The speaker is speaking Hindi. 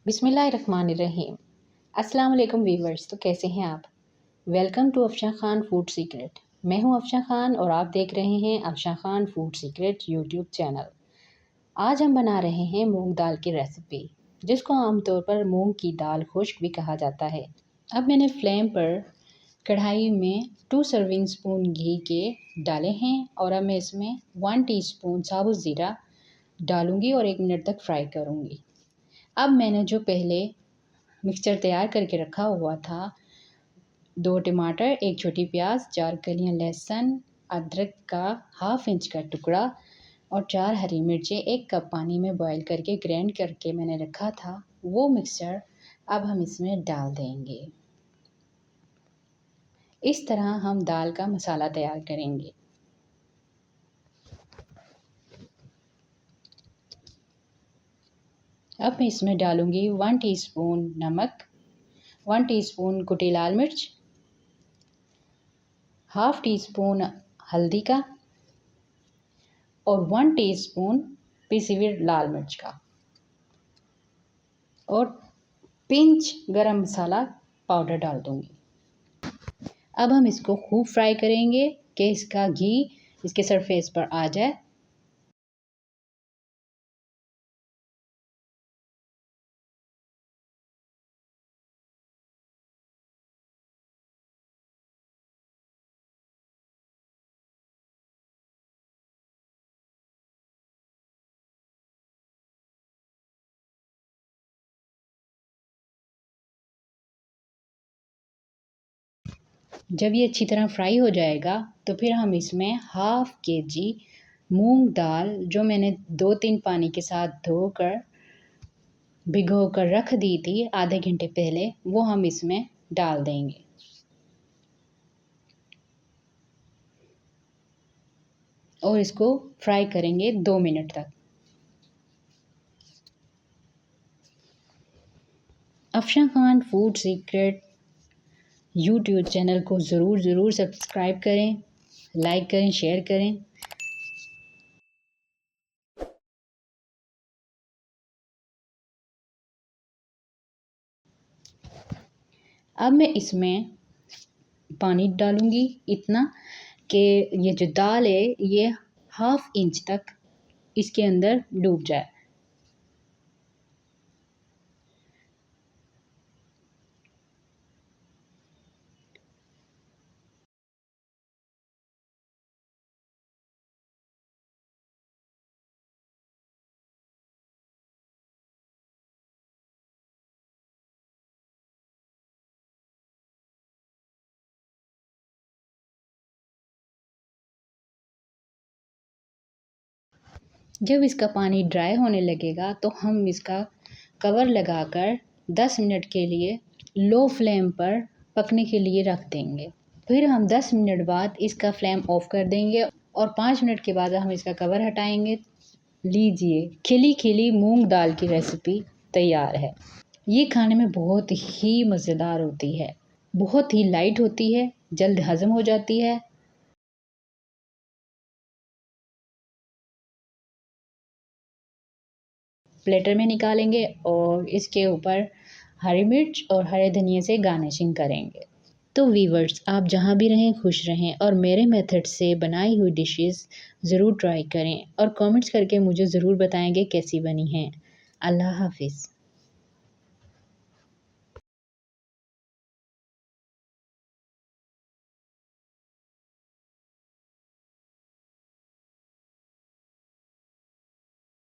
बिस्मिल्लाहिर्रहमानिर्रहीम। अस्सलाम वालेकुम वीवर्स, तो कैसे हैं आप? Welcome to Afsha Khan food secret. मैं हूं अफशा खान और आप देख रहे हैं Afsha Khan food secret YouTube channel. आज हम बना रहे हैं मूंग दाल की रेसिपी, जिसको आमतौर पर मूंग की दाल खुश्क भी कहा जाता है। अब मैंने फ्लेम पर कढ़ाई में 2 सर्विंग स्पून घी के डाले हैं और अब मैं इसमें 1 टीस्पून साबुत ज़ीरा डालूंगी और 1 मिनट तक फ्राई करूंगी। अब मैंने जो पहले मिक्सचर तैयार करके रखा हुआ था, 2 टमाटर, 1 छोटी प्याज, 4 कलियां लहसुन, अदरक का ½ इंच का टुकड़ा और 4 हरी मिर्चें 1 कप पानी में बॉईल करके ग्राइंड करके मैंने रखा था, वो मिक्सचर अब हम इसमें डाल देंगे। इस तरह हम दाल का मसाला तैयार करेंगे। अब मैं इसमें डालूंगी 1 टीस्पून नमक, 1 टीस्पून कुटी लाल मिर्च, ½ टीस्पून हल्दी का और 1 टीस्पून पिसी हुई लाल मिर्च का और पिंच गरम मसाला पाउडर डाल दूंगी। अब हम इसको खूब फ्राई करेंगे कि इसका घी इसके सरफेस पर आ जाए। जब ये अच्छी तरह फ्राई हो जाएगा तो फिर हम इसमें ½ kg मूंग दाल, जो मैंने 2-3 पानी के साथ धोकर भिगो कर रख दी थी आधे घंटे पहले, वो हम इसमें डाल देंगे और इसको फ्राई करेंगे 2 मिनट तक। Afsha Khan food secret YouTube channel को ज़रूर सब्सक्राइब करें, लाइक करें, शेयर करें। अब मैं इसमें पानी डालूंगी इतना कि ये जो दाल है ये ½ इंच तक इसके अंदर डूब जाए। जब इसका पानी ड्राई होने लगेगा तो हम इसका कवर लगाकर 10 मिनट के लिए लो फ्लेम पर पकने के लिए रख देंगे। फिर हम 10 मिनट बाद इसका फ्लेम ऑफ कर देंगे और 5 मिनट के बाद हम इसका कवर हटाएंगे। लीजिए, खिली खिली मूंग दाल की रेसिपी तैयार है। ये खाने में बहुत ही मज़ेदार होती है, बहुत ही लाइट होती है, जल्द हज़म हो जाती है। प्लेटर में निकालेंगे और इसके ऊपर हरी मिर्च और हरे धनिए से गार्निशिंग करेंगे। तो वीवर्स, आप जहाँ भी रहें खुश रहें और मेरे मेथड से बनाई हुई डिशेस ज़रूर ट्राई करें और कमेंट्स करके मुझे ज़रूर बताएंगे कैसी बनी हैं। अल्लाह हाफ़िज़।